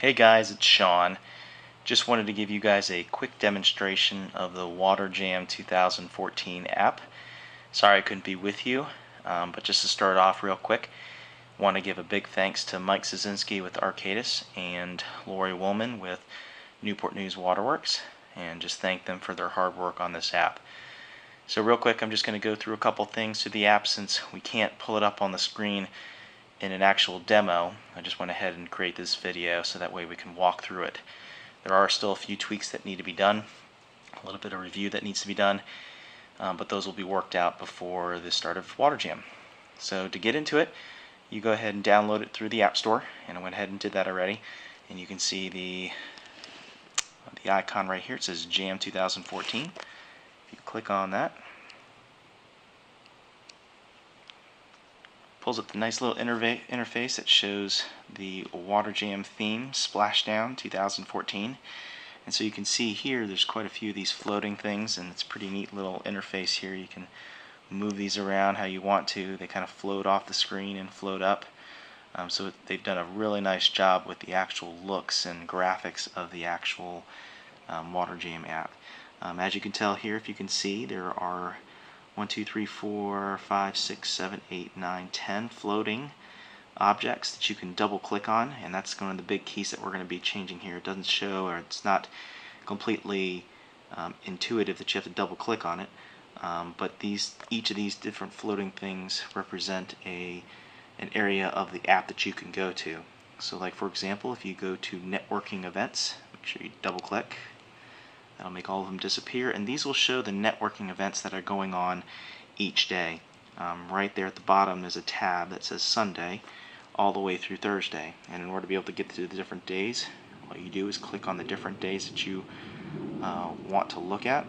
Hey guys, it's Sean. Just wanted to give you guys a quick demonstration of the WaterJAM 2014 app. Sorry I couldn't be with you, but just to start off real quick, want to give a big thanks to Mike Szynski with Arcadis and Lori Woolman with Newport News Waterworks, and just thank them for their hard work on this app. So real quick, I'm just going to go through a couple things to the app since we can't pull it up on the screen in an actual demo. I just went ahead and create this video so that way we can walk through it. There are still a few tweaks that need to be done, a little bit of review that needs to be done, but those will be worked out before the start of WaterJAM. So to get into it, you go ahead and download it through the App Store, and I went ahead and did that already. And you can see the icon right here. It says JAM 2014. If you click on that, pulls up the nice little interface that shows the WaterJAM theme, Splashdown 2014. And so you can see here there's quite a few of these floating things, and it's a pretty neat little interface here. You can move these around how you want to. They kind of float off the screen and float up. So they've done a really nice job with the actual looks and graphics of the actual WaterJAM app. As you can tell here, if you can see, there are 1, 2, 3, 4, 5, 6, 7, 8, 9, 10 floating objects that you can double click on, and that's one of the big keys that we're going to be changing here. It doesn't show, or it's not completely intuitive that you have to double click on it, but each of these different floating things represent an area of the app that you can go to. So like for example, if you go to networking events, make sure you double click. That'll make all of them disappear, and these will show the networking events that are going on each day. Right there at the bottom there's a tab that says Sunday all the way through Thursday, and in order to be able to get to the different days, what you do is click on the different days that you want to look at,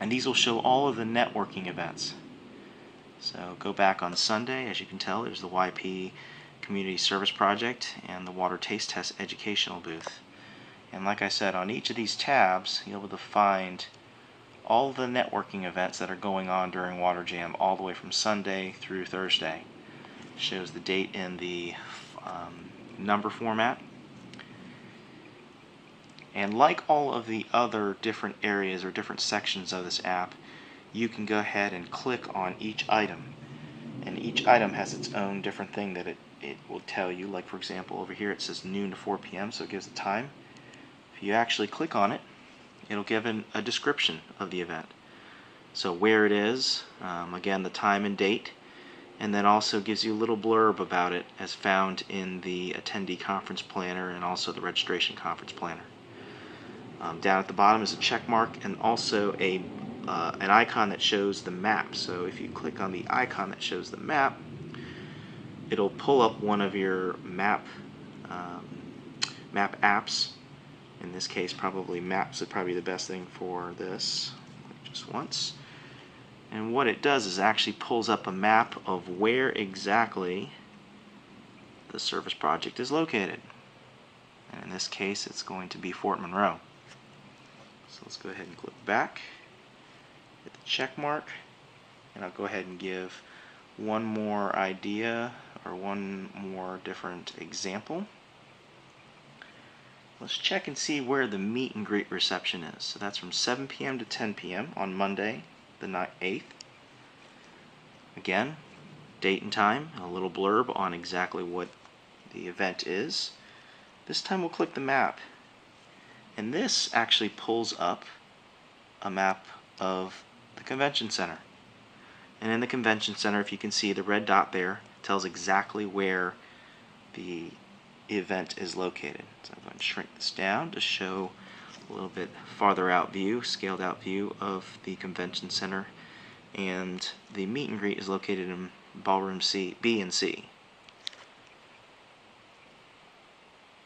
and these will show all of the networking events. So go back on Sunday. As you can tell, there's the YP Community Service Project and the Water Taste Test Educational Booth. And like I said, on each of these tabs, you'll be able to find all the networking events that are going on during WaterJAM, all the way from Sunday through Thursday. It shows the date in the number format. And like all of the other different areas or different sections of this app, you can go ahead and click on each item. And each item has its own different thing that it will tell you. Like for example, over here it says noon to 4 p.m., so it gives the time. If you actually click on it, it'll give a description of the event. So where it is, again the time and date, and then also gives you a little blurb about it as found in the attendee conference planner and also the registration conference planner. Down at the bottom is a check mark and also an icon that shows the map. So if you click on the icon that shows the map, it'll pull up one of your map apps. In this case, probably Maps would probably be the best thing for this. Just once. And what it does is actually pulls up a map of where exactly the service project is located. And in this case, it's going to be Fort Monroe. So let's go ahead and click back, hit the check mark, and I'll go ahead and give one more idea or one more different example. Let's check and see where the meet and greet reception is. So that's from 7 p.m. to 10 p.m. on Monday, the 8th. Again, date and time, and a little blurb on exactly what the event is. This time we'll click the map. And this actually pulls up a map of the convention center. And in the convention center, if you can see the red dot there, tells exactly where the event is located. So I'm going to shrink this down to show a little bit farther out view, scaled out view of the convention center, and the meet and greet is located in ballroom B and C.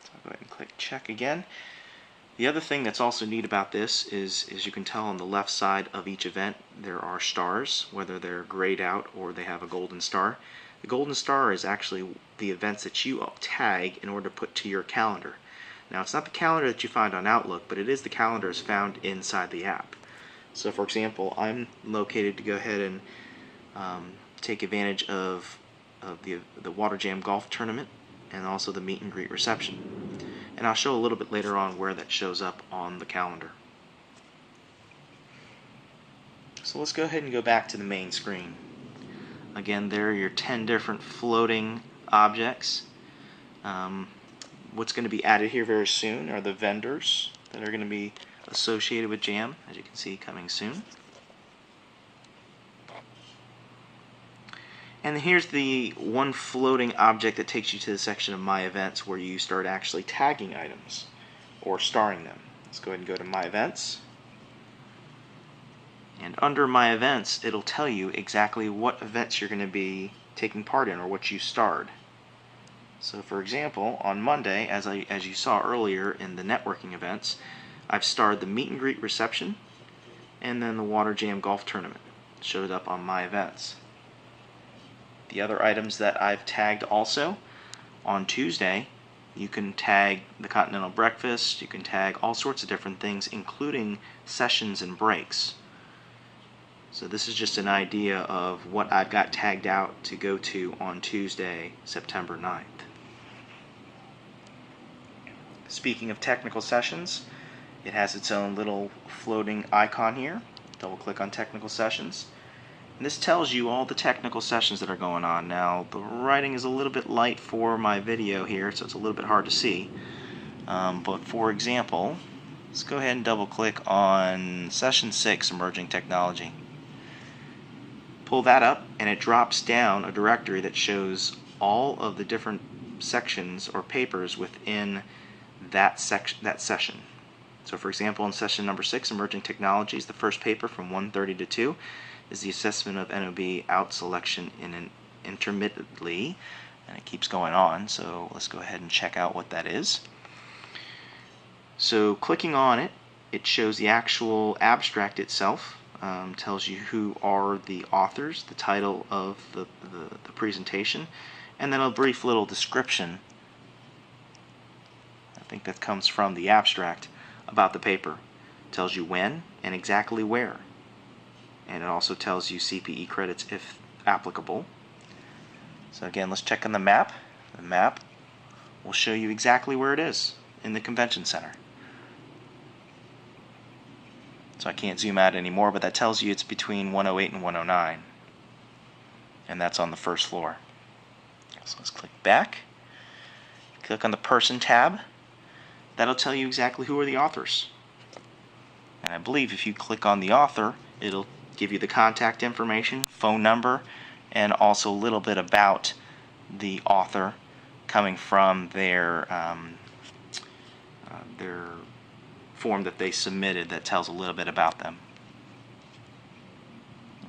So I'll go ahead and click check again. The other thing that's also neat about this is, as you can tell on the left side of each event, there are stars, whether they're grayed out or they have a golden star. The golden star is actually the events that you tag in order to put to your calendar. Now, it's not the calendar that you find on Outlook, but it is the calendars found inside the app. So for example, I'm located to go ahead and take advantage of the WaterJAM golf tournament and also the meet and greet reception. and I'll show a little bit later on where that shows up on the calendar. So let's go ahead and go back to the main screen. Again, there are your 10 different floating objects. What's going to be added here very soon are the vendors that are going to be associated with JAM, as you can see, coming soon. And here's the one floating object that takes you to the section of My Events where you start actually tagging items or starring them. Let's go ahead and go to My Events. And under My Events, it'll tell you exactly what events you're going to be taking part in or what you starred. So for example, on Monday, as you saw earlier in the networking events, I've starred the meet and greet reception and then the WaterJAM golf tournament. It showed up on My Events. The other items that I've tagged also, on Tuesday, you can tag the Continental Breakfast, you can tag all sorts of different things, including sessions and breaks. So this is just an idea of what I've got tagged out to go to on Tuesday, September 9th. Speaking of technical sessions, it has its own little floating icon here. Double click on technical sessions. And this tells you all the technical sessions that are going on. Now, the writing is a little bit light for my video here, so it's a little bit hard to see. But for example, let's go ahead and double click on Session 6, Emerging Technology. Pull that up, and it drops down a directory that shows all of the different sections or papers within that session. So for example, in session number 6, Emerging Technologies, the first paper from 1:30 to 2 is the assessment of NOB out selection in an intermittently, and it keeps going on, so let's go ahead and check out what that is. So clicking on it, it shows the actual abstract itself, tells you who are the authors, the title of the presentation, and then a brief little description, I think that comes from the abstract, about the paper. It tells you when and exactly where. And it also tells you CPE credits if applicable. So again, let's check on the map. The map will show you exactly where it is in the convention center. So I can't zoom out anymore, but that tells you it's between 108 and 109. And that's on the first floor. So let's click back. Click on the Person tab. That'll tell you exactly who are the authors. And I believe if you click on the author, it'll give you the contact information, phone number, and also a little bit about the author coming from their form that they submitted that tells a little bit about them.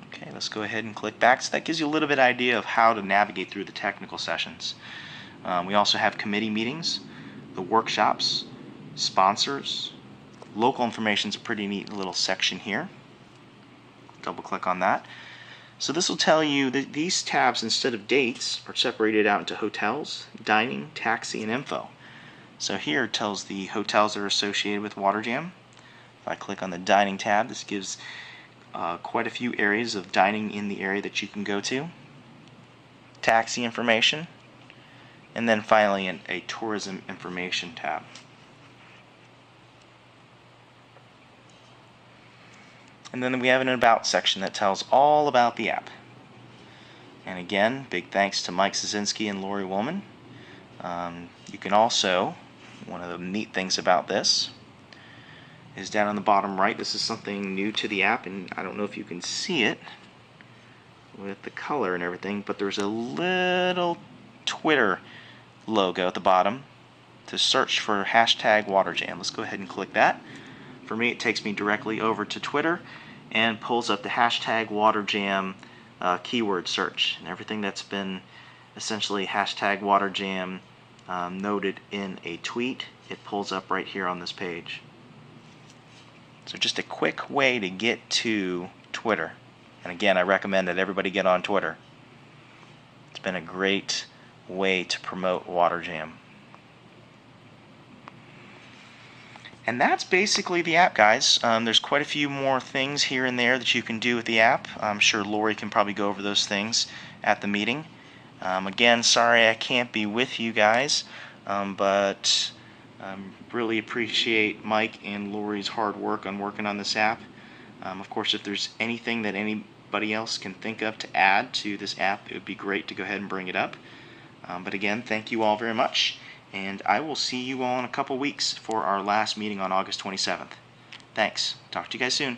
Okay, let's go ahead and click back. So that gives you a little bit idea of how to navigate through the technical sessions. We also have committee meetings, the workshops, sponsors. Local information is a pretty neat little section here. Double click on that. So this will tell you that these tabs, instead of dates, are separated out into hotels, dining, taxi, and info. So here it tells the hotels that are associated with WaterJAM. If I click on the dining tab, this gives quite a few areas of dining in the area that you can go to. Taxi information, and then finally a tourism information tab. And then we have an About section that tells all about the app. And again, big thanks to Mike Szynski and Lori Woolman. You can also, one of the neat things about this is down on the bottom right, this is something new to the app, and I don't know if you can see it with the color and everything, but there's a little Twitter logo at the bottom to search for hashtag WaterJAM. Let's go ahead and click that. For me, it takes me directly over to Twitter and pulls up the hashtag WaterJAM keyword search. And everything that's been essentially hashtag WaterJAM noted in a tweet, it pulls up right here on this page. So just a quick way to get to Twitter. And again, I recommend that everybody get on Twitter. It's been a great way to promote WaterJAM. And that's basically the app, guys. There's quite a few more things here and there that you can do with the app. I'm sure Lori can probably go over those things at the meeting. Again, sorry I can't be with you guys, but Really appreciate Mike and Lori's hard work on working on this app. Of course, if there's anything that anybody else can think of to add to this app, it would be great to go ahead and bring it up. But again, thank you all very much, and I will see you all in a couple weeks for our last meeting on August 27th. Thanks. Talk to you guys soon.